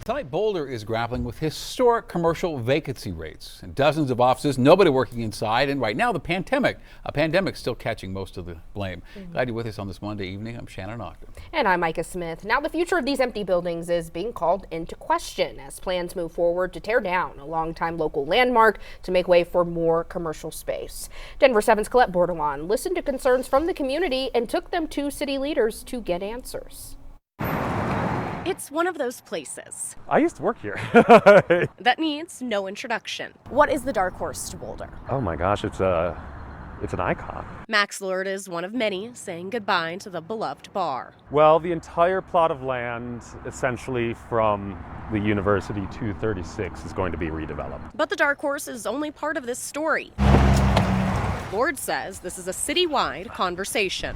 Tonight, Boulder is grappling with historic commercial vacancy rates and dozens of offices, nobody working inside, and right now the pandemic's still catching most of the blame. Glad you're with us on this Monday evening. I'm Shannon Ogden. And I'm Micah Smith. Now the future of these empty buildings is being called into question as plans move forward to tear down a longtime local landmark to make way for more commercial space. Denver 7's Colette Bordelon listened to concerns from the community and took them to city leaders to get answers. It's one of those places I used to work here. that needs no introduction. What is the dark horse to Boulder? Oh my gosh, it's an icon. Max Lord is one of many saying goodbye to the beloved bar. Well, the entire plot of land, essentially from the University 236, is going to be redeveloped. But the dark horse is only part of this story. Lord says this is a citywide conversation.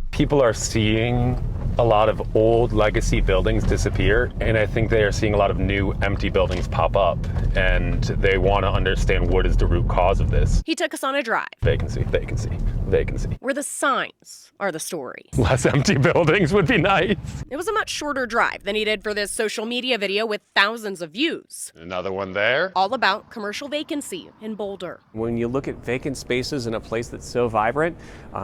People are seeing a lot of old legacy buildings disappear, and I think they are seeing a lot of new empty buildings pop up, and they want to understand what is the root cause of this. He took us on a drive. Vacancy, vacancy, vacancy. Where the signs are the story. Less empty buildings would be nice. It was a much shorter drive than he did for this social media video with thousands of views. Another one there. All about commercial vacancy in Boulder. When you look at vacant spaces in a place that's so vibrant,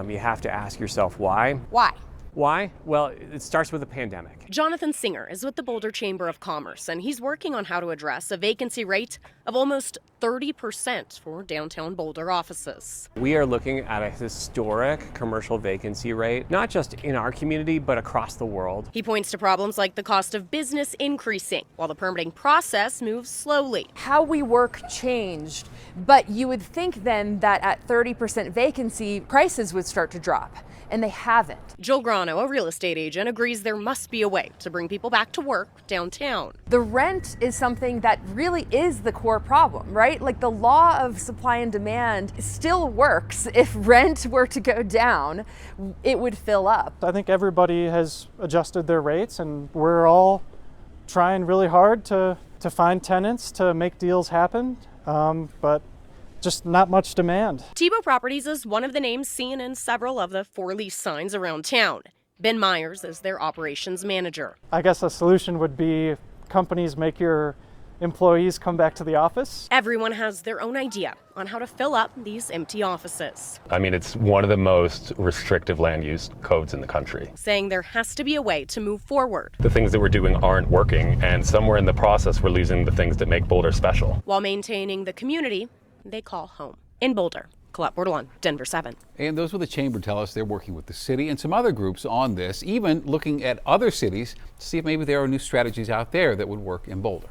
you have to ask yourself why. Why? Why? Well, it starts with a pandemic. Jonathan Singer is with the Boulder Chamber of Commerce, and he's working on how to address a vacancy rate of almost 30% for downtown Boulder offices. We are looking at a historic commercial vacancy rate, not just in our community, but across the world. He points to problems like the cost of business increasing, while the permitting process moves slowly. How we work changed, but you would think then that at 30% vacancy, prices would start to drop, and they haven't. Joel Grano, a real estate agent, agrees there must be a way to bring people back to work downtown. The rent is something that really is the core problem, right? Like the law of supply and demand still works. If rent were to go down, it would fill up. I think everybody has adjusted their rates, and we're all trying really hard to find tenants to make deals happen, but just not much demand. Tebow Properties is one of the names seen in several of the for-lease signs around town. Ben Myers is their operations manager. I guess a solution would be companies make your employees come back to the office. Everyone has their own idea on how to fill up these empty offices. I mean, it's one of the most restrictive land use codes in the country. Saying there has to be a way to move forward. The things that we're doing aren't working, and somewhere in the process we're losing the things that make Boulder special. While maintaining the community they call home. In Boulder, Colette Bordelon, Denver 7. And those with the chamber tell us they're working with the city and some other groups on this, even looking at other cities to see if maybe there are new strategies out there that would work in Boulder.